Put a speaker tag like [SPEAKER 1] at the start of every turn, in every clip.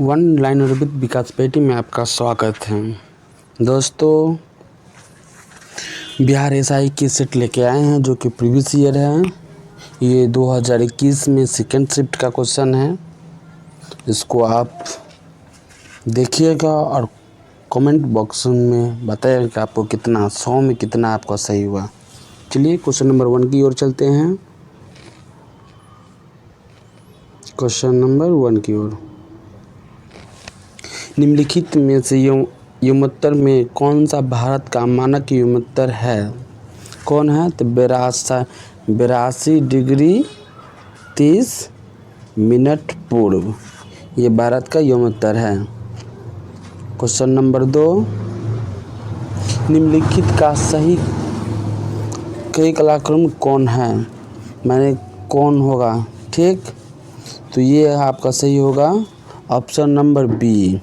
[SPEAKER 1] One liner with विकास पेटी में आपका स्वागत है। दोस्तों, बिहार एसआई की सेट लेके आए हैं जो कि प्रीवियस ईयर है। ये 2021 में सेकेंड शिफ्ट का क्वेश्चन है। इसको आप देखिएगा और कमेंट बॉक्स में बताइएगा कि आपको कितना 100 में कितना आपका सही हुआ। चलिए क्वेश्चन नंबर 1 की ओर चलते हैं। क्वेश्चन नंबर 1 की ओर, निम्नलिखित में से युमोत्तर में कौन सा भारत का मानक युमोत्तर है? कौन है? तो 82 डिग्री 30 मिनट पूर्व, ये भारत का युमोत्तर है। क्वेश्चन नंबर 2, निम्नलिखित का सही कई कलाक्रम कौन है? मैंने कौन होगा, ठीक, तो ये आपका सही होगा ऑप्शन नंबर बी।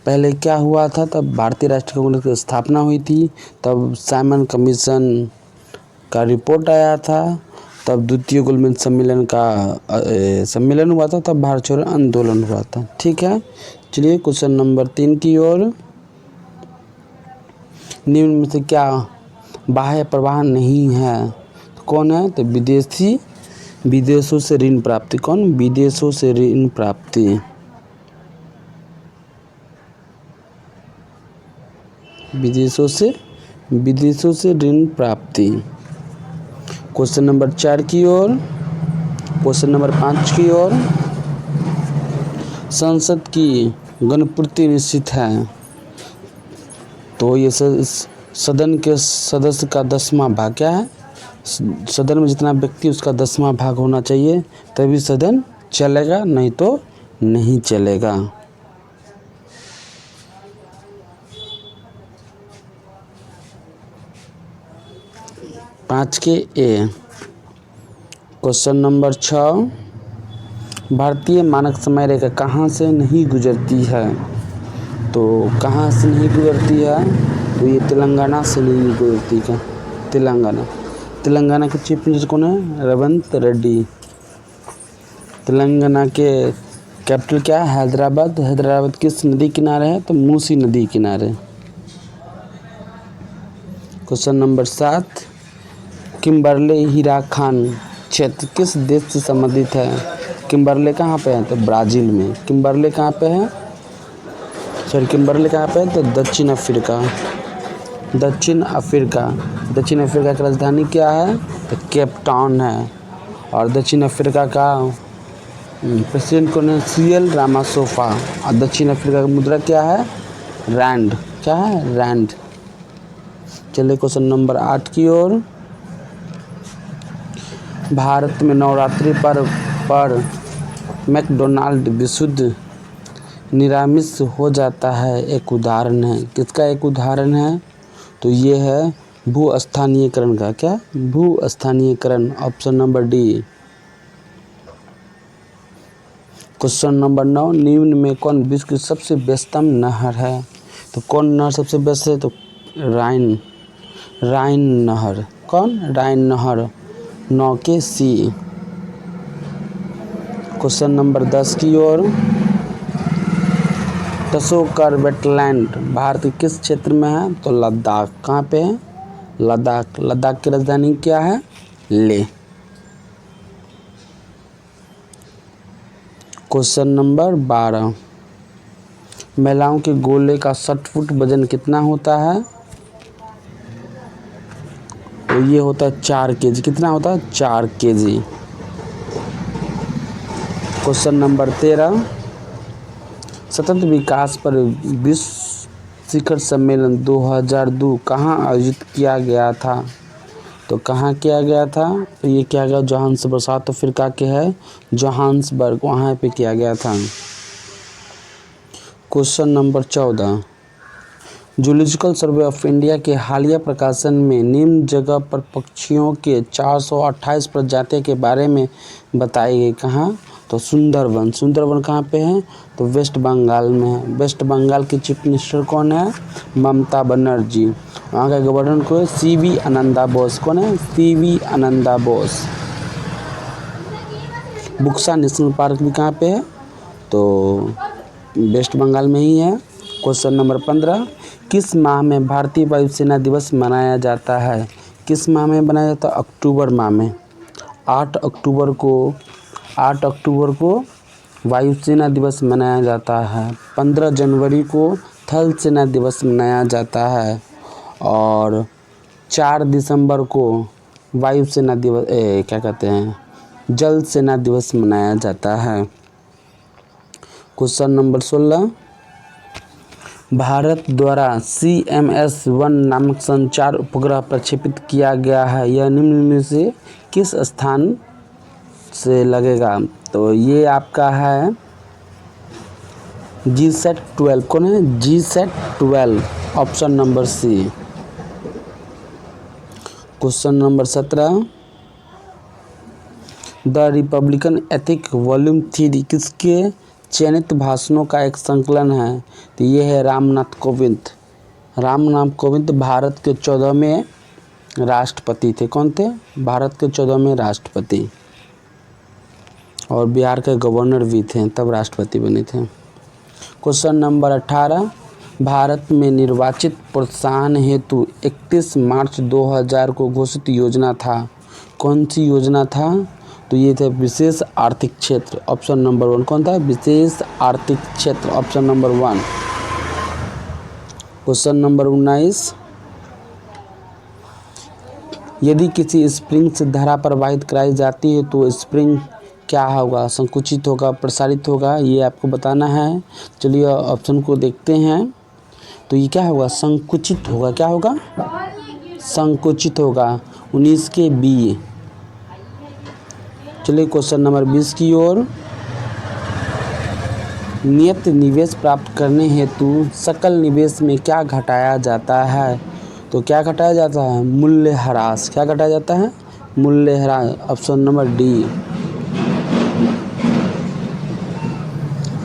[SPEAKER 1] पहले क्या हुआ था, तब भारतीय राष्ट्रीय कांग्रेस की स्थापना हुई थी, तब साइमन कमीशन का रिपोर्ट आया था, तब द्वितीय गोलमेज सम्मेलन हुआ था, तब भारत छोड़ो आंदोलन हुआ था। ठीक है, चलिए क्वेश्चन नंबर 3 की ओर, निम्न में से क्या बाह्य प्रवाह नहीं है? कौन है? तो विदेशों से ऋण प्राप्ति। कौन? विदेशों से ऋण प्राप्ति। विदेशों से ऋण प्राप्ति। क्वेश्चन नंबर 4 की ओर, क्वेश्चन नंबर 5 की ओर, संसद की गणपूर्ति निश्चित है, तो ये सदन के सदस्य का 10वां भाग क्या है? सदन में जितना व्यक्ति उसका 10वां भाग होना चाहिए, तभी सदन चलेगा, नहीं तो नहीं चलेगा। पाँच के ए, क्वेश्चन नंबर 6, भारतीय मानक समय रेखा कहाँ से नहीं गुजरती है? तो कहाँ से नहीं गुजरती है? तो ये तेलंगाना से नहीं गुजरती है। तेलंगाना के चीफ मिनिस्टर कौन है? रेवंत रेड्डी। तेलंगाना के कैपिटल क्या है? हैदराबाद। हैदराबाद किस नदी किनारे है? तो मूसी नदी किनारे। क्वेश्चन नंबर 7, किम्बरले हीराखान क्षेत्र किस देश से संबंधित है? किम्बरले कहाँ पे है? तो ब्राज़ील में। किम्बरले कहाँ पे है? किम्बरले कहाँ पे है? तो दक्षिण अफ्रीका की राजधानी क्या है? तो केप टाउन है। और दक्षिण अफ्रीका का प्रेसिडेंट कौन है? Cyril Ramaphosa. और दक्षिण अफ्रीका का मुद्रा क्या है? रैंड। क्या है? रैंड। चलिए क्वेश्चन नंबर 8 की ओर, भारत में नवरात्रि पर मैकडोनाल्ड विशुद्ध निरामिष हो जाता है, एक उदाहरण है। किसका एक उदाहरण है? तो ये है भू-स्थानीयकरण का। क्या? भू-स्थानीयकरण, option number D. Question number 9, निम्न में कौन विश्व की सबसे व्यस्तम नहर है? तो कौन नहर सबसे व्यस्त है? तो राइन नहर। कौन? राइन नहर। 9 के सी। क्वेश्चन नंबर 10 की ओर, तसोकर वेटलैंड भारत के किस क्षेत्र में है? तो लद्दाख। कहाँ पे है? लद्दाख। लद्दाख की राजधानी क्या है? लेह। क्वेश्चन नंबर 12, महिलाओं के गोले का 60 फुट वजन कितना होता है? तो ये होता है 4 केजी। कितना होता है? 4 केजी। क्वेश्चन नंबर 13, सतत विकास पर विश्व शिखर सम्मेलन 2002 कहाँ आयोजित किया गया था? तो कहाँ किया गया था? तो ये किया गया जोहान्सबर्ग, साउथ अफ्रीका के है जोहान्सबर्ग, वहाँ पे किया गया था। Question number 14, zoological survey of India के हालिया प्रकाशन में निम्न जगह पर पक्षियों के 428 प्रजातियों के बारे में बताई गई। कहाँ? तो सुंदरवन। सुंदरवन कहाँ पे है? तो वेस्ट बंगाल में है। वेस्ट बंगाल की चीफ मिनिस्टर कौन है? ममता बनर्जी। वहाँ का गवर्नर को CV आनंदा बोस। कौन है? CV Ananda Bose. Buxa national park भी कहाँ पे है? तो वेस्ट बंगाल में ही है। क्वेश्चन नंबर 15, किस माह में भारतीय वायुसेना दिवस मनाया जाता है? किस माह में मनाया जाता है? अक्टूबर माह में। 8 अक्टूबर को वायुसेना दिवस मनाया जाता है। 15 जनवरी को थल सेना दिवस मनाया जाता है और 4 दिसंबर को वायुसेना दिवस जल सेना दिवस मनाया जाता है। क्वेश्चन नंबर 16, भारत द्वारा CMS-1 नामक संचार उपग्रह प्रक्षेपित किया गया है। यह निम्न में से किस स्थान से लगेगा? तो ये आपका है GSAT-12। कौन है? GSAT-12, option number C. Question number 17, the Republican Ethic volume 3 किसके चयनित भाषणों का एक संकलन है? तो ये है रामनाथ कोविंद। रामनाथ कोविंद भारत के 14वें राष्ट्रपति थे। कौन थे? भारत के 14वें राष्ट्रपति, और बिहार के गवर्नर भी थे, तब राष्ट्रपति बने थे। क्वेश्चन नंबर 18, भारत में निर्वाचित प्रोत्साहन हेतु 31 मार्च 2000 को घोषित योजना था। कौन सी योजना था? तो ये थे विशेष आर्थिक क्षेत्र, ऑप्शन नंबर 1। कौन था? विशेष आर्थिक क्षेत्र, ऑप्शन नंबर 1। क्वेश्चन नंबर 19, यदि किसी स्प्रिंग से धारा प्रवाहित कराई जाती है तो स्प्रिंग क्या होगा? संकुचित होगा, प्रसारित होगा? ये आपको बताना है। चलिए ऑप्शन को देखते हैं। तो ये क्या होगा? संकुचित होगा। क्या होगा? संकुचित होगा। 19 के बी। चलिए क्वेश्चन नंबर 20 की ओर, नियत निवेश प्राप्त करने हेतु सकल निवेश में क्या घटाया जाता है? तो क्या घटाया जाता है? मूल्यह्रास। क्या घटाया जाता है? मूल्यह्रास, option number D.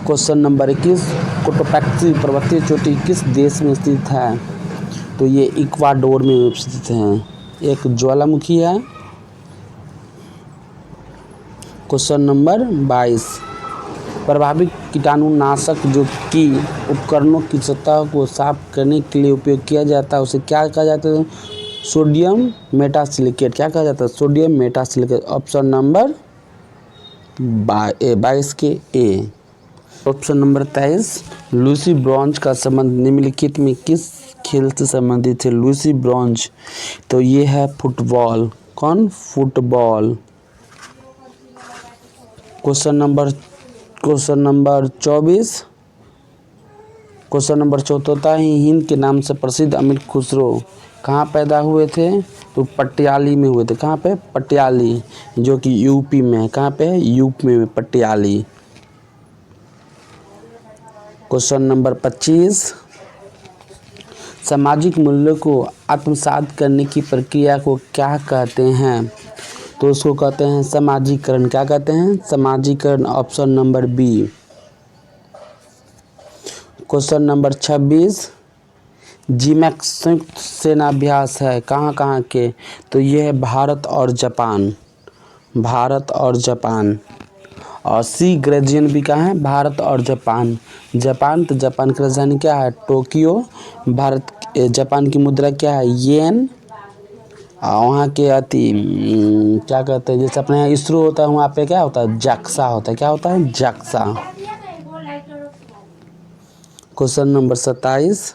[SPEAKER 1] Question number 21, Cotopaxi पर्वतीय चोटी किस देश में स्थित है? तो ये इक्वाडोर में स्थित है। एक ज्वालामुखी है। क्वेश्चन नंबर 22, प्रभावित कीटाणुनाशक जो कि उपकरणों की सतह को साफ करने के लिए उपयोग किया जाता है उसे क्या कहा जाता है? Sodium metasilicate. क्या कहा जाता है? सोडियम मेटासिलिकेट, ऑप्शन नंबर 22 के ए। ऑप्शन नंबर 23, लूसी ब्रॉन्ज का संबंध निम्नलिखित में किस खेल से संबंधित है? लूसी ब्रॉन्ज, तो ये है फुटबॉल। कौन? Football. Question number 24, question number 14 ही हिंद के नाम से प्रसिद्ध अमीर खुसरो कहाँ पैदा हुए थे? तो पटियाली में हुए थे। कहाँ पे? पटियाली, जो कि यूपी में है। कहाँ पे है? यूपी में, पटियाली। क्वेश्चन नंबर 25, सामाजिक मूल्यों को आत्मसात करने की प्रक्रिया को क्या कहते हैं? तो उसको कहते हैं समाजीकरण। क्या कहते हैं? समाजीकरण, option number B. Question number 26, जीमैक संयुक्त सेनाभ्यास है कहाँ कहाँ के? तो ये है भारत और जापान। भारत और जापान। और सी ग्रेजियन भी कहाँ है? भारत और जापान। जापान, तो जापान की राजधानी क्या है? टोक्यो। जापान की मुद्रा क्या है? येन। वहाँ के क्या कहते हैं, जैसे अपने यहाँ इसरो होता है, वहाँ पे क्या होता है? जाक्सा होता है। क्या होता है? जाक्सा। क्वेश्चन नंबर 27,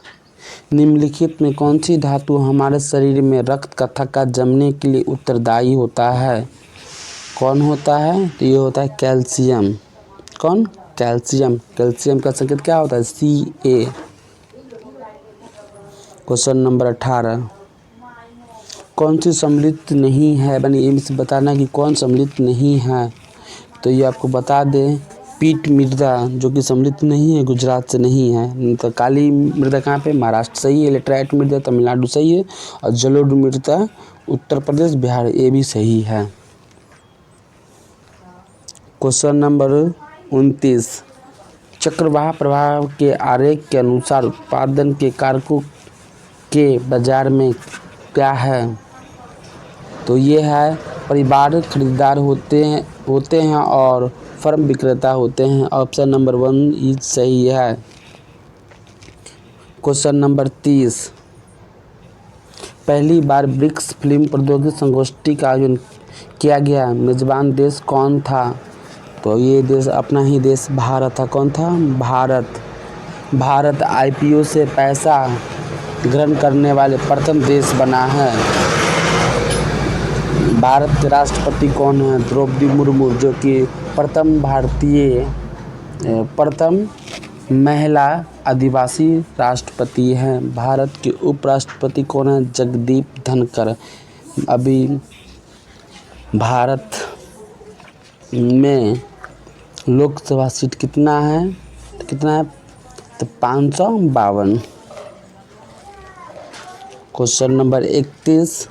[SPEAKER 1] निम्नलिखित में कौन सी धातु हमारे शरीर में रक्त का थक्का जमने के लिए उत्तरदायी होता है? कौन होता है? तो ये होता है कैल्शियम। कौन? कैल्शियम। कैल्शियम का संकेत क्या होता है? Ca। क्वेश्चन नंबर 18, कौन सी सम्मिलित नहीं है? बनी इनसे बताना कि कौन सम्मिलित नहीं है। तो ये आपको बता दें, पीट मृदा जो कि सम्मिलित नहीं है, गुजरात से नहीं है। तो काली मृदा कहाँ पे? महाराष्ट्र सही है। लेटराइट मृदा तमिलनाडु सही है। और जलोढ़ मृदा उत्तर प्रदेश, बिहार, ये भी सही है। क्वेश्चन नंबर 29, चक्रवाह प्रभाव के आरेख के अनुसार उत्पादन के कारकों के बाजार में क्या है? तो ये है परिवार खरीदार होते हैं और फर्म विक्रेता होते हैं? ऑप्शन नंबर 1 ही सही है। क्वेश्चन नंबर 30, पहली बार ब्रिक्स फिल्म प्रौद्योगिकी संगोष्ठी का आयोजन किया गया मेजबान देश कौन था? तो ये देश अपना ही देश भारत था। कौन था? भारत। भारत IPO से पैसा ग्रहण करने वाले प्रथम देश बना है। भारत के राष्ट्रपति कौन है? द्रौपदी मुर्मू, जो कि प्रथम महिला आदिवासी राष्ट्रपति हैं। भारत के उपराष्ट्रपति कौन है? जगदीप धनखड़। अभी भारत में लोकसभा सीट कितना है? तो 552। क्वेश्चन नंबर 31,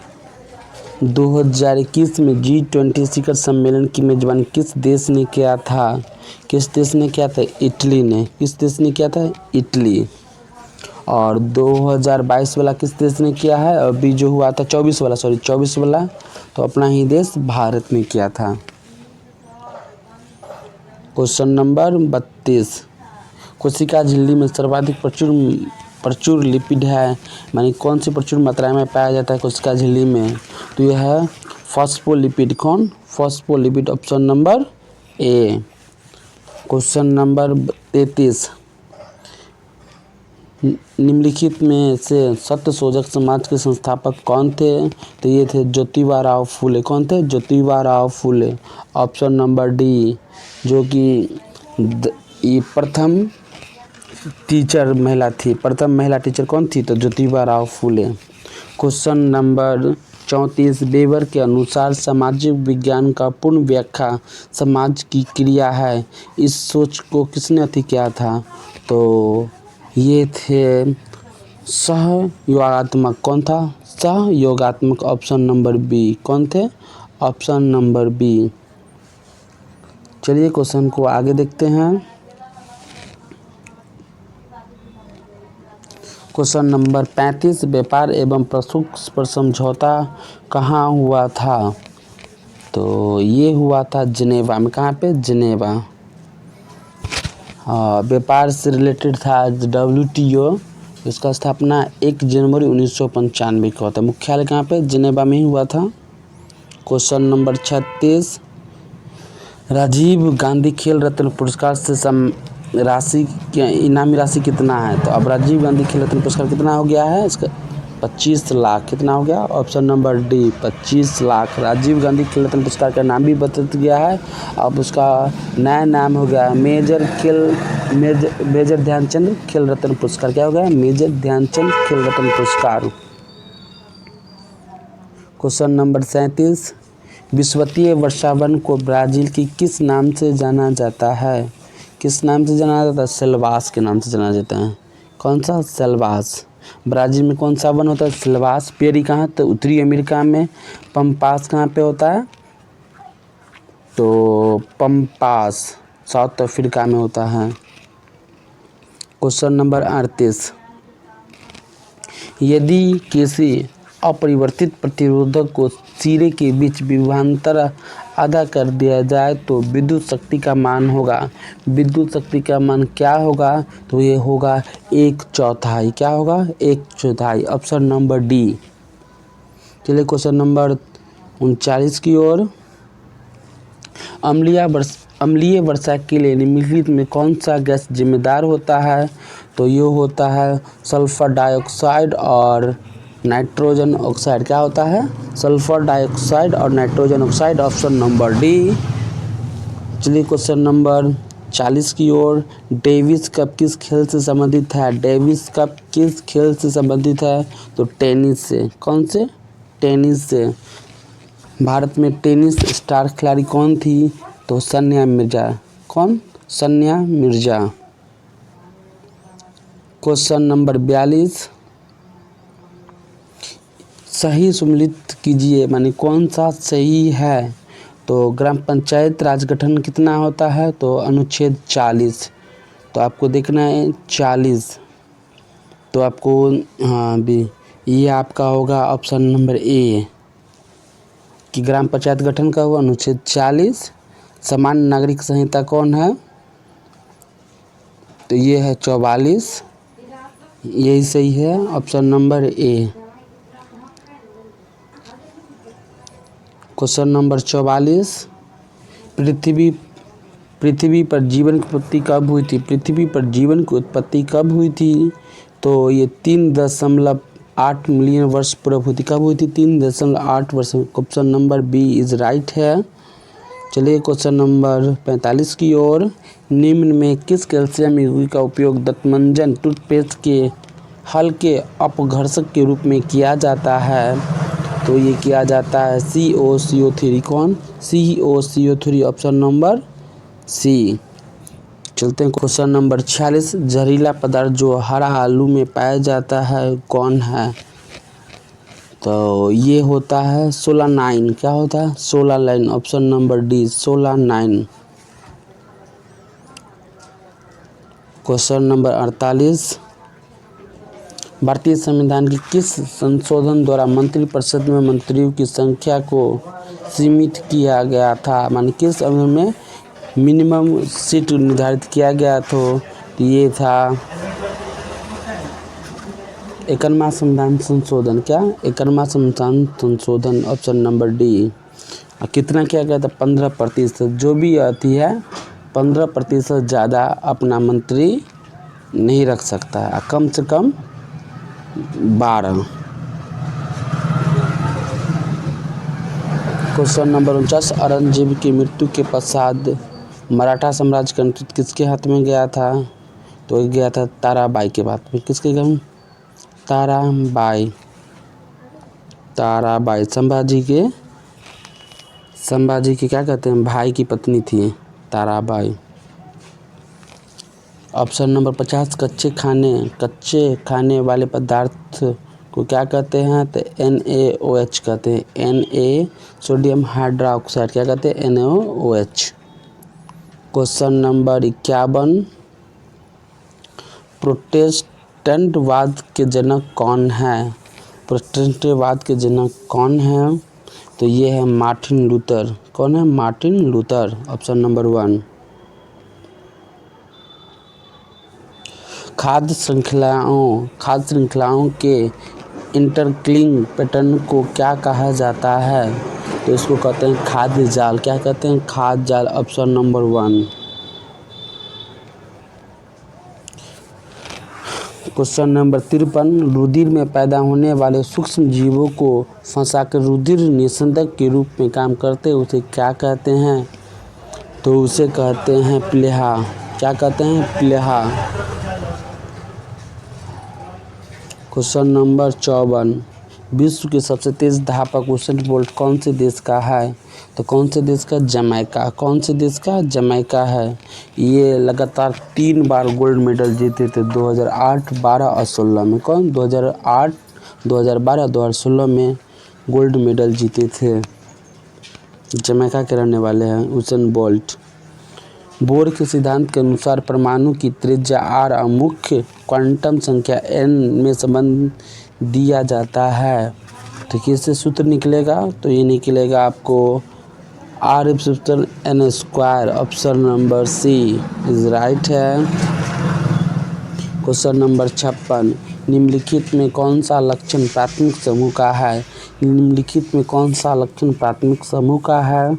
[SPEAKER 1] 2021 में G20 शिखर सम्मेलन की मेजबानी किस देश ने किया था? किस देश ने किया था? इटली ने। किस देश ने किया था? इटली। और 2022 वाला किस देश ने किया है? अभी जो हुआ था 24 वाला तो अपना ही देश भारत ने किया था। क्वेश्चन नंबर 32, कोशिका झिल्ली में सर्वाधिक प्रचुर लिपिड है, मानी कौन सी प्रचुर मात्रा में पाया जाता है कोशिका झिल्ली में? तो यह है फॉस्फोलिपिड। कौन? Phospholipid, option number A. Question number 33, निम्नलिखित में से सत्यशोधक समाज के संस्थापक कौन थे? तो ये थे ज्योतिबा राव फूले। कौन थे? ज्योतिबा राव फूले, ऑप्शन नंबर डी। जो कि ये प्रथम महिला टीचर कौन थी? तो ज्योतिबा राव फूले। क्वेश्चन नंबर 34, वेबर के अनुसार सामाजिक विज्ञान का पूर्ण व्याख्या समाज की क्रिया है। इस सोच को किसने किया था? तो ये थे सहयोगात्मक। कौन था? सहयोगात्मक, ऑप्शन नंबर बी। कौन थे? Option number B. चलिए क्वेश्चन को आगे देखते हैं। क्वेश्चन नंबर 35, व्यापार एवं प्रशुल्क पर समझौता कहाँ हुआ था? तो ये हुआ था जिनेवा में। कहाँ पे? जिनेवा। व्यापार से रिलेटेड था WTO। इसका स्थापना 1 जनवरी 1995 को हुआ था। मुख्यालय कहाँ पे? जिनेवा में ही हुआ था। क्वेश्चन नंबर 36, राजीव गांधी खेल रत्न पुरस्कार से इनामी राशि कितना है? तो अब राजीव गांधी खेल रत्न पुरस्कार कितना हो गया है? इसका 25 लाख। कितना हो गया? Option number D, 25 lakh. Rajiv Gandhi Khel Ratna पुरस्कार का नाम भी बदल गया है। अब उसका नया नाम हो गया मेजर ध्यानचंद खेल रत्न पुरस्कार। क्या हो गया? मेजर ध्यानचंद खेल रत्न पुरस्कार। क्वेश्चन नंबर 37, विश्ववित्तीय वर्षावन को ब्राज़ील की किस नाम से जाना जाता है? किस नाम से जाना जाता है? सेल्वास के नाम से जाना जाता है। कौन सा? सेल्वास। ब्राज़ील में कौन सा वन होता है? सेल्वास। पेरी कहाँ? तो उत्तरी अमेरिका में। पंपास कहाँ पे होता है? तो पंपास साउथ अफ्रीका में होता है। क्वेश्चन नंबर 38, यदि किसी अपरिवर्तित प्रतिरोधक को सिरे के बीच विभवांतर आधा कर दिया जाए तो विद्युत शक्ति का मान होगा। विद्युत शक्ति का मान क्या होगा? तो ये होगा 1/4। क्या होगा? 1/4, ऑप्शन नंबर डी। चलिए क्वेश्चन नंबर 39 की ओर। अम्लीय वर्षा के लिए निम्नलिखित में कौन सा गैस जिम्मेदार होता है? तो ये होता है सल्फर डाइऑक्साइड और नाइट्रोजन ऑक्साइड। क्या होता है? सल्फर डाइऑक्साइड और nitrogen oxide, option number D. चलिए क्वेश्चन नंबर 40 की ओर। डेविस कप किस खेल से संबंधित है? डेविस कप किस खेल से संबंधित है? तो टेनिस से। कौन से? टेनिस से। भारत में टेनिस स्टार खिलाड़ी कौन थी? तो सानिया मिर्जा। कौन? सानिया मिर्जा। क्वेश्चन नंबर 42, सही सम्मिलित कीजिए, माने कौन सा सही है? तो ग्राम पंचायत राज गठन कितना होता है? तो अनुच्छेद 40। तो आपको देखना है 40। तो आपको भी ये आपका होगा ऑप्शन नंबर ए कि ग्राम पंचायत गठन का हुआ अनुच्छेद 40 सामान्य नागरिक संहिता कौन है? तो ये है 44, यही सही है, option number A. Question number 44, पृथ्वी पर जीवन की उत्पत्ति कब हुई थी? पृथ्वी पर जीवन की उत्पत्ति कब हुई थी? तो ये 3.8 मिलियन वर्ष पूर्व हुई थी। कब हुई थी? 3.8 वर्ष। Option number B is right है। चलिए क्वेश्चन नंबर 45 की ओर। निम्न में किस कैल्शियम यौगिक का उपयोग दंतमंजन टूथपेस्ट के हल्के अपघर्षक के रूप में किया जाता है? तो ये किया जाता है COCO3। कौन? COCO3, option number C. चलते हैं क्वेश्चन नंबर 46। जहरीला पदार्थ जो हरा आलू में पाया जाता है कौन है? तो ये होता है सोलानाइन। क्या होता है? Solanine, option number D, solanine. Question number 48। भारतीय संविधान के किस संशोधन द्वारा मंत्रिपरिषद में मंत्रियों की संख्या को सीमित किया गया था? माने किस अवधि में मिनिमम सीट निर्धारित किया गया? तो ये था 51वां संविधान संशोधन। क्या? 51वां संविधान संशोधन, ऑप्शन नंबर डी। और कितना किया गया था? 15%। जो भी आती है 15% ज़्यादा अपना मंत्री नहीं रख सकता है, कम से कम 12। Question number 49। औरंगजेब की मृत्यु के पश्चात मराठा साम्राज्य का नेतृत्व किसके हाथ में गया था? तो गया था ताराबाई के हाथ में। किसके हाथ में? ताराबाई। संभाजी के क्या कहते हैं? भाई की पत्नी थी ताराबाई। Option number 50। कच्चे खाने वाले पदार्थ को क्या कहते हैं? तो NaOH कहते हैं। Na सोडियम हाइड्रोक्साइड क्या कहते हैं? NaOH। Question number 51। प्रोटेस्टेंटवाद के जनक कौन है? प्रोटेस्टेंटवाद के जनक कौन है? तो ये है मार्टिन लूथर। कौन है? Martin Luther, option number 1। खाद्य श्रृंखलाओं के इंटरलिंकिंग पैटर्न को क्या कहा जाता है? तो इसको कहते हैं खाद्य जाल। क्या कहते हैं? खाद्य जाल, ऑप्शन नंबर 1। Question number 53। रुधिर में पैदा होने वाले सूक्ष्म जीवों को फंसाकर रुधिर निस्संदक के रूप में काम करते उसे क्या कहते हैं? तो उसे कहते हैं प्लीहा। क्या कहते हैं? प्लीहा। Question number 54। विश्व के सबसे तेज धावक उसेन बोल्ट कौन से देश का है? तो कौन से देश का? जमैका। कौन से देश का? जमैका है। ये लगातार 3 बार गोल्ड मेडल जीते थे, 2008, 12 और 16 में। कौन? 2008, 2012, 2016 में गोल्ड मेडल जीते थे। जमैका के रहने वाले हैं उसेन बोल्ट। बोर के सिद्धांत के अनुसार परमाणु की त्रिज्या r और मुख्य क्वांटम संख्या n में संबंध दिया जाता है। तो किससे सूत्र निकलेगा? तो ये निकलेगा आपको R=n², option number C is right है। Question number 56। निम्नलिखित में कौन सा लक्षण प्राथमिक समूह का है? निम्नलिखित में कौन सा लक्षण प्राथमिक समूह का है?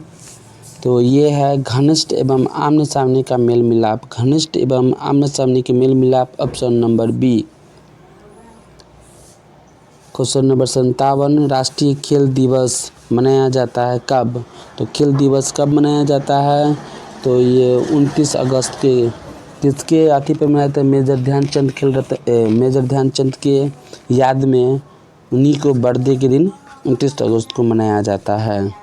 [SPEAKER 1] तो ये है घनिष्ठ एवं आमने सामने का मेल मिलाप। घनिष्ठ एवं आमने सामने के मेल मिलाप, option number B. Question number 57। राष्ट्रीय खेल दिवस मनाया जाता है कब? तो खेल दिवस कब मनाया जाता है? तो ये 29 अगस्त के किसके आती पर मनाया जाता है? मेजर ध्यानचंद के याद में उन्हीं को बर्थडे के दिन 29 अगस्त को मनाया जाता है।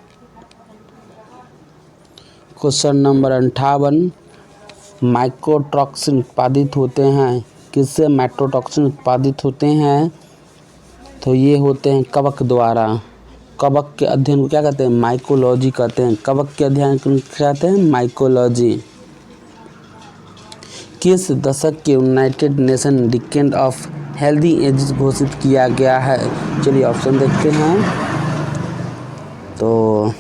[SPEAKER 1] Question number 58। माइकोटॉक्सिन उत्पादित होते हैं किससे? माइकोटॉक्सिन उत्पादित होते हैं तो ये होते हैं कवक द्वारा। कवक के अध्ययन को क्या कहते हैं? माइकोलॉजी कहते हैं। कवक के अध्ययन को क्या कहते हैं? माइकोलॉजी। किस दशक के United Nation decade of healthy age घोषित किया गया है? चलिए ऑप्शन देखते हैं। तो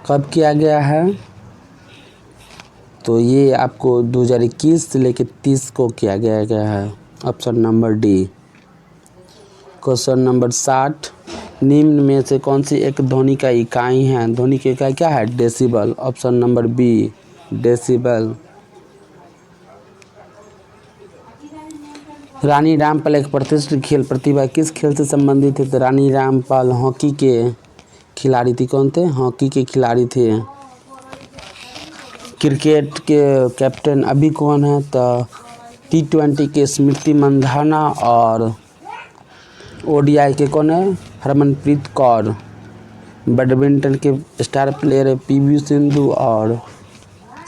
[SPEAKER 1] कब किया गया है? तो ये आपको 2021 से लेकर 30 को किया गया है। Option number D. Question number 60, निम्न में से कौन सी एक ध्वनि का इकाई है? ध्वनि की इकाई क्या है? Decibel. Option number B, decibel. Rani Rampal एक प्रतिष्ठित खेल प्रतिभा किस खेल से संबंधित है? तो रानी रामपाल हॉकी के खिलाड़ी थी। कौन थे? हॉकी के खिलाड़ी थे। क्रिकेट के कैप्टन अभी कौन है? तो T20 के स्मृति मंधाना और ODI के कौन है? हरमनप्रीत कौर। बैडमिंटन के स्टार प्लेयर है PV सिंधु और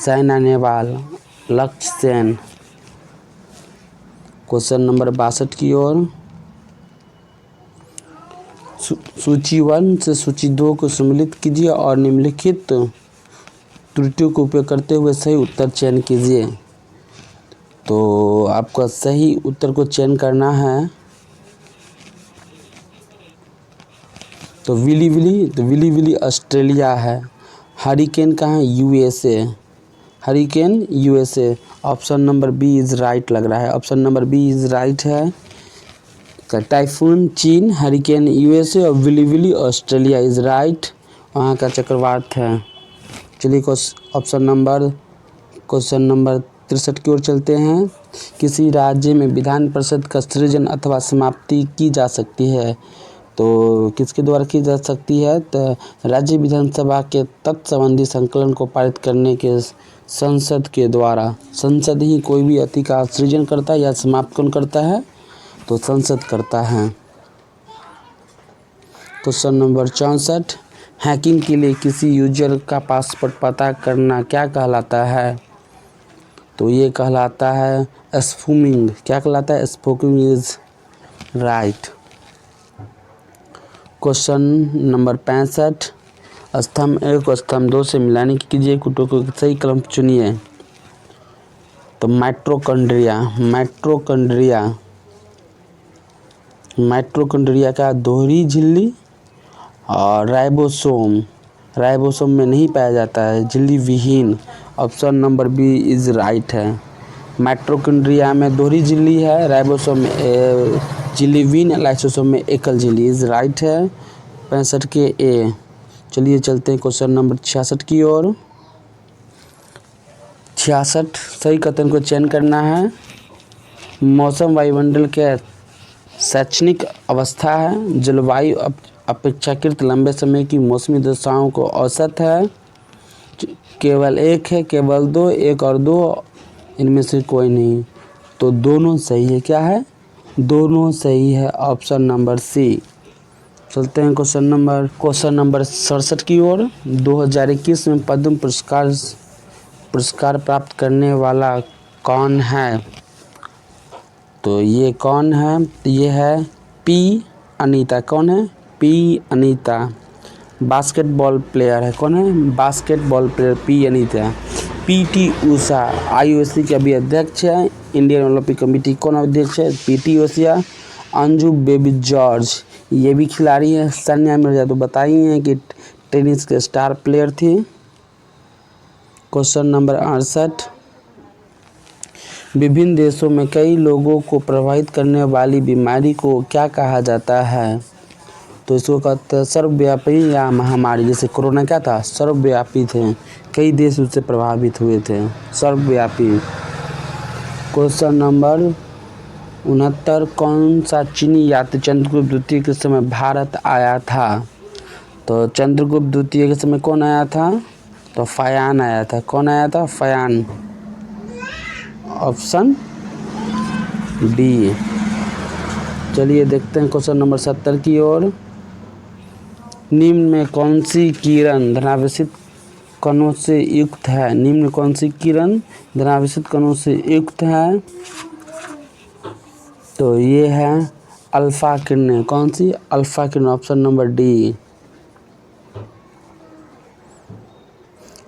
[SPEAKER 1] साइना नेहवाल, लक्ष्य सेन। क्वेश्चन नंबर 62 की ओर। सूची 1 से सूची 2 को सम्मिलित कीजिए और निम्नलिखित त्रुटियों का उपयोग करते हुए सही उत्तर चयन कीजिए। तो आपका सही उत्तर को चयन करना है। तो विली विली ऑस्ट्रेलिया है। हरिकेन कहाँ है? USA। Hurricane USA। Option number B is right लग रहा है। Option number B is right है। टाइफून चीन, हरिकेन USA और विली ऑस्ट्रेलिया इज़ राइट। वहाँ का चक्रवात है। चलिए क्वेश्चन नंबर 63 की ओर चलते हैं। किसी राज्य में विधान परिषद का सृजन अथवा समाप्ति की जा सकती है? तो किसके द्वारा की जा सकती है? तो राज्य विधानसभा के तत्संबंधी संकलन को पारित करने के संसद के द्वारा। संसद ही कोई भी अति का सृजन करता है या समाप्त कौन करता है? तो संसद करता है। क्वेश्चन नंबर 64, हैकिंग के लिए किसी यूजर का पासवर्ड पता करना क्या कहलाता है? तो ये कहलाता है स्पूमिंग। क्या कहलाता है? स्पूमिंग इज राइट। क्वेश्चन नंबर 65, स्तंभ 1 को स्तंभ 2 से मिलाने की कीजिए, कुटों को सही क्रम चुनिए। तो माइटोकॉन्ड्रिया का दोहरी झिल्ली और राइबोसोम में नहीं पाया जाता है, झिल्ली विहीन। Option number B is right है। माइटोकॉन्ड्रिया में दोहरी झिल्ली है, राइबोसोम में झिल्ली विहीन, लाइसोसोम में एकल झिल्ली इज राइट है। 65 के ए। चलिए चलते हैं क्वेश्चन नंबर 66 की ओर। 66 सही कथन को चयन करना है। मौसम वायुमंडल के शैक्षणिक अवस्था है। जलवायु अपेक्षाकृत लंबे समय की मौसमी दशाओं को औसत है। केवल एक है, केवल दो, एक और दो, इनमें से कोई नहीं। तो दोनों सही है। क्या है? दोनों सही है। Option number C. चलते हैं क्वेश्चन नंबर 67 की ओर। 2021 में पद्म पुरस्कार प्राप्त करने वाला कौन है? तो ये कौन है? ये है पी अनीता। कौन है? पी अनीता। बास्केटबॉल प्लेयर है। कौन है? Basketball player P Anita. PT Usha IOC के अभी अध्यक्ष है। इंडियन ओलंपिक कमेटी कौन अध्यक्ष है? PT Usha. Anju baby George ये भी खिलाड़ी है। सानिया मिर्जा तो बताई हैं कि टेनिस के स्टार प्लेयर थी। क्वेश्चन नंबर 68, विभिन्न देशों में कई लोगों को प्रभावित करने वाली बीमारी को क्या कहा जाता है? तो इसको कहते हैं सर्वव्यापी या महामारी। जैसे कोरोना क्या था? सर्वव्यापी थे, कई देश उससे प्रभावित हुए थे, सर्वव्यापी। क्वेश्चन नंबर 69, कौन सा चीनी यात्री चंद्रगुप्त द्वितीय के समय भारत आया था? तो चंद्रगुप्त द्वितीय के समय कौन आया था? तो फयान आया था। कौन आया था? फयान। Option D. चलिए देखते हैं क्वेश्चन नंबर 70 की ओर। निम्न में कौन सी किरण धनावेशित कणों से युक्त है? निम्न में कौन सी किरण धनावेशित कणों से युक्त है? तो ये है अल्फा किरणें। कौन सी? अल्फा किरण। Option number D.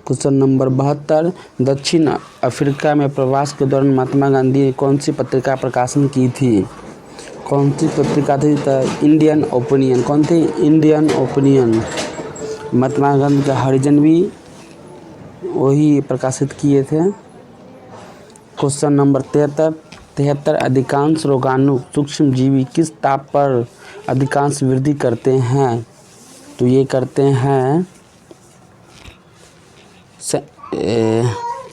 [SPEAKER 1] Question number 72, दक्षिण अफ्रीका में प्रवास के दौरान महात्मा गांधी ने कौन सी पत्रिका प्रकाशन की थी? कौन सी पत्रिका थी? तो इंडियन ओपिनियन। कौन थी? Indian opinion. महात्मा गांधी का हरिजन भी वही प्रकाशित किए थे। क्वेश्चन नंबर 73 अधिकांश रोगाणु सूक्ष्म जीवी किस ताप पर अधिकांश वृद्धि करते हैं? तो ये करते हैं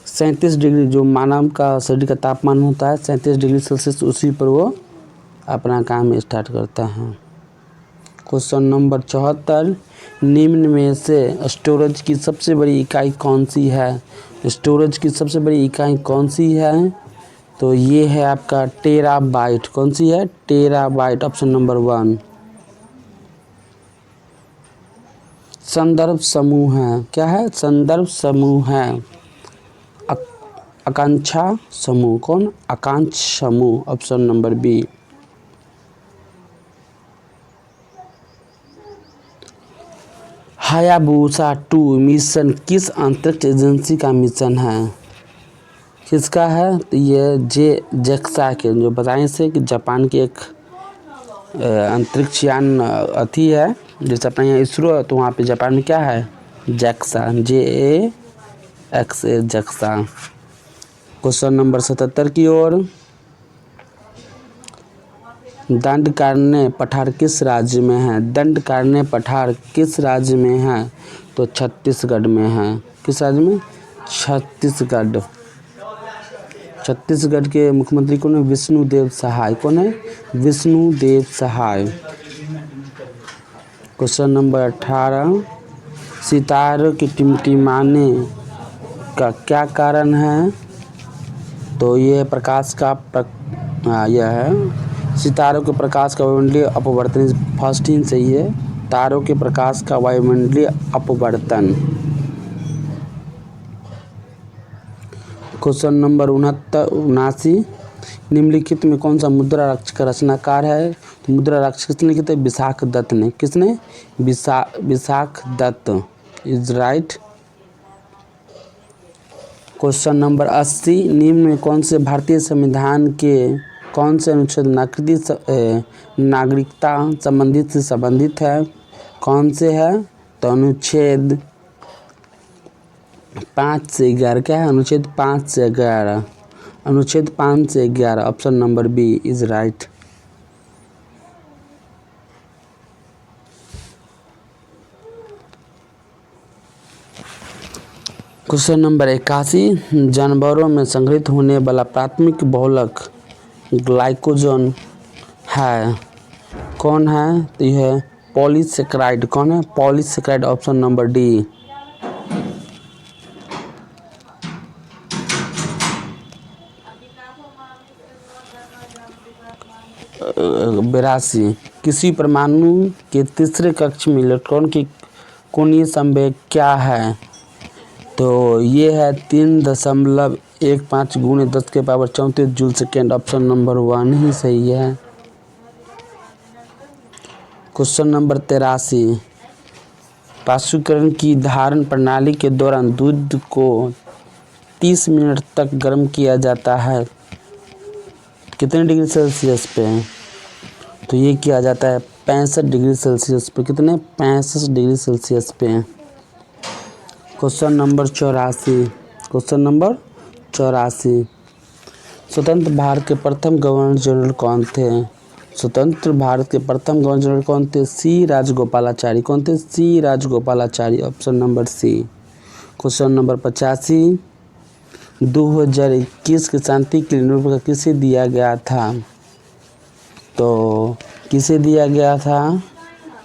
[SPEAKER 1] 37 डिग्री, जो मानव का शरीर का तापमान होता है 37 डिग्री सेल्सियस, उसी पर वो अपना काम स्टार्ट करता है। क्वेश्चन नंबर 74 निम्न में से स्टोरेज की सबसे बड़ी इकाई कौन सी है? स्टोरेज की सबसे बड़ी इकाई कौन सी है? तो ये है आपका टेराबाइट। कौन सी है? Terabyte, option number 1। संदर्भ समूह है, क्या है? संदर्भ समूह है आकांक्षा समूह। कौन? आकांक्ष समूह, option number B. Hayabusa 2 mission किस अंतरिक्ष एजेंसी का मिशन है? किसका है? तो ये जेक्सा के, जो बताएं से कि जापान की एक अंतरिक्ष यान अथी है, जैसे अपना यहाँ इसरो है तो वहाँ पे जापान में क्या है? जेक्सा, JAXA, जेक्सा। क्वेश्चन नंबर 77 की ओर। दंडकारण्य पठार किस राज्य में है? दंडकारण्य पठार किस राज्य में है? तो छत्तीसगढ़ में है। किस राज्य में? छत्तीसगढ़। छत्तीसगढ़ के मुख्यमंत्री कौन है? विष्णुदेव सहाय। कौन है? विष्णुदेव सहाय। क्वेश्चन नंबर 18 सितारों के टिमटिमाने का क्या कारण है? तो ये प्रकाश का यह है सितारों के प्रकाश का वायुमंडलीय अपवर्तन। फर्स्ट ही सही है, तारों के प्रकाश का वायुमंडलीय अपवर्तन। क्वेश्चन नंबर 79 निम्नलिखित में कौन सा मुद्रा राक्षस का रचनाकार है? तो मुद्रा राक्षस किसने लिखी थी? विशाख दत्त ने। किसने? Vishakh Datta is right. Question number 80 निम्न में कौन से भारतीय संविधान के कौन से अनुच्छेद नागरिकता संबंधित से संबंधित है? कौन से है? तो अनुच्छेद 5 से 11। क्या है? अनुच्छेद 5 से 11। अनुच्छेद 5 से 11, option number B is right. Question number 81 जानवरों में संग्रहित होने वाला प्राथमिक बहुलक ग्लाइकोजन है। कौन है? तो यह पॉलीसेकेराइड। कौन है? Polysaccharide, option number D. बेरासी किसी परमाणु के तीसरे कक्ष में इलेक्ट्रॉन की कोणीय संवेग क्या है? तो ये है 3.15 × 10⁻34 जूल सेकेंड, ऑप्शन नंबर 1 ही सही है। क्वेश्चन नंबर 83 पाश्चुकरण की धारण प्रणाली के दौरान दूध को 30 मिनट तक गर्म किया जाता है। कितने डिग्री सेल्सियस पे? तो ये किया जाता है 65 डिग्री सेल्सियस पे। कितने? 65 डिग्री सेल्सियस पे। क्वेश्चन नंबर 84 क्वेश्चन नंबर 84 स्वतंत्र भारत के प्रथम गवर्नर जनरल कौन थे? स्वतंत्र भारत के प्रथम गवर्नर जनरल कौन थे? सी राजगोपालाचारी। कौन थे? C Rajagopalachari, option number C. Question number 85 2021 के शांति के लिए नोबेल पुरस्कार किसे दिया गया था? तो किसे दिया गया था?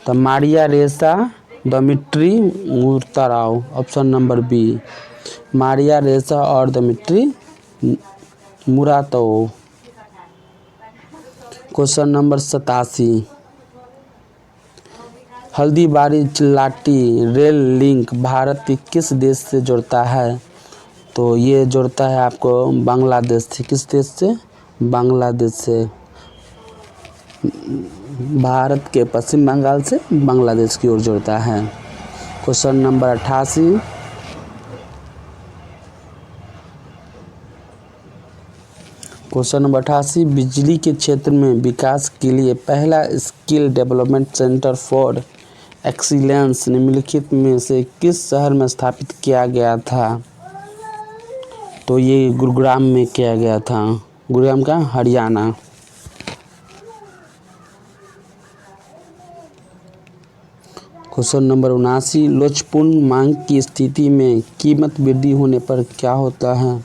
[SPEAKER 1] तो Maria Ressa Dmitry Muratov, option number B. Maria Ressa और Dmitry Muratov. Question number 87 Haldibari Chilahati rail link Bharat के किस देश से जुड़ता है? तो ये जुड़ता है आपको बांग्लादेश से। किस देश से? बांग्लादेश से। भारत के पश्चिम बंगाल से बांग्लादेश की ओर जुड़ता है। क्वेश्चन नंबर 88 क्वेश्चन नंबर 88 बिजली के क्षेत्र में विकास के लिए पहला skill development centre for excellence निम्नलिखित में से किस शहर में स्थापित किया गया था? तो ये गुरुग्राम में किया गया था। गुरुग्राम का हरियाणा। क्वेश्चन नंबर 79, लोचपूर्ण मांग की स्थिति में कीमत वृद्धि होने पर क्या होता है?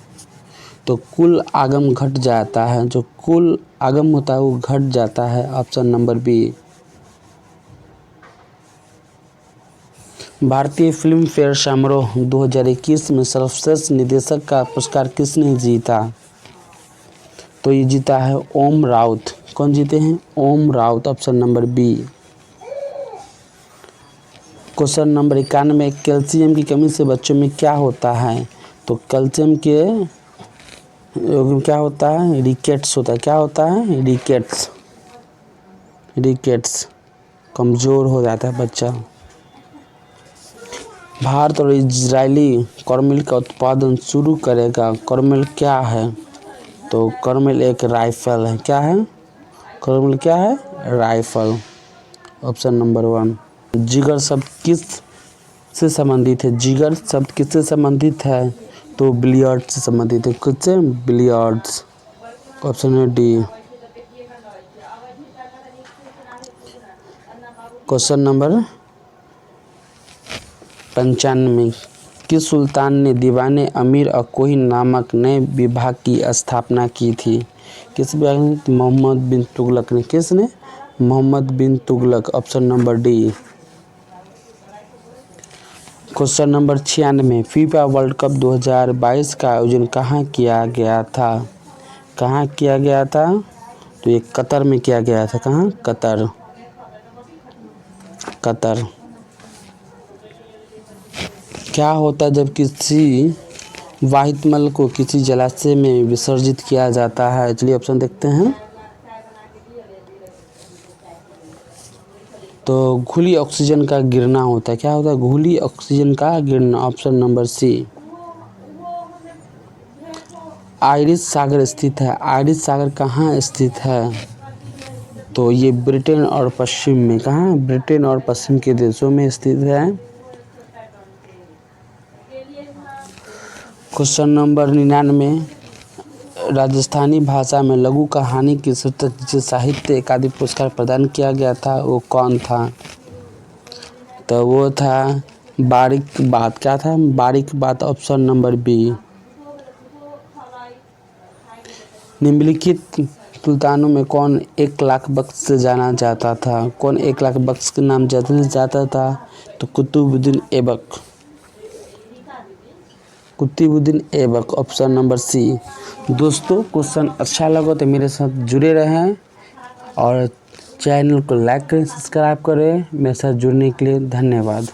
[SPEAKER 1] तो कुल आगम घट जाता है। जो कुल आगम होता है वो घट जाता है। Option number B. भारतीय फिल्म फेयर समारोह 2021 में सर्वश्रेष्ठ निर्देशक का पुरस्कार किसने जीता? तो ये जीता है ओम राउत। कौन जीते हैं? Om Raut. Option number B. Question number 91, calcium की कमी से बच्चों में क्या होता है? तो कैल्शियम के क्या होता है? रिकेट्स होता है। क्या होता है? रिकेट्स। रिकेट्स कमज़ोर हो जाता है बच्चा। भारत और इजरायली कॉर्मिल का उत्पादन शुरू करेगा। कॉर्मिल क्या है? तो कॉर्मिल एक राइफल है। क्या है? कॉर्मिल क्या है? राइफल। Option number 1। जिगर शब्द किस से संबंधित है? जिगर शब्द किससे संबंधित है? तो बिलियर्ड्स से संबंधित है। किससे? बिलियर्ड्स। ऑप्शन है डी। क्वेश्चन नंबर 95, किस सुल्तान ने दीवाने अमीर अकोही नामक नए विभाग की स्थापना की थी? किस विभाग ने? मोहम्मद बिन तुगलक ने। किसने? Mohammad bin Tughlaq. Option number D. Question number 96, FIFA World Cup 2022 का आयोजन कहाँ किया गया था? कहाँ किया गया था? तो ये कतर में किया गया था। कहाँ? कतर। कतर। क्या होता है जब किसी वाहित मल को किसी जलाशय में विसर्जित किया जाता है? चलिए ऑप्शन देखते हैं। तो घुली ऑक्सीजन का गिरना होता है। क्या होता है? घुली ऑक्सीजन का गिरना। Option number C. आयरिश सागर स्थित है। आयरिश सागर कहाँ स्थित है? तो ये ब्रिटेन और पश्चिम में। कहाँ? ब्रिटेन और पश्चिम के देशों में स्थित है। क्वेश्चन नंबर 99, राजस्थानी भाषा में लघु कहानी की शीर्षक जिसे साहित्य अकादमी पुरस्कार प्रदान किया गया था वो कौन था? तो वो था बारीक बात। क्या था? बारीक बात। Option number B. निम्नलिखित सुल्तानों में कौन 1,00,000 बख्श से जाना जाता था? कौन 1,00,000 बख्श के नाम जाता था? तो Qutubuddin Aibak. Qutubuddin Aibak. Option number C. दोस्तों क्वेश्चन अच्छा लगा तो मेरे साथ जुड़े रहें और चैनल को लाइक करें, सब्सक्राइब करें। मेरे साथ जुड़ने के लिए धन्यवाद।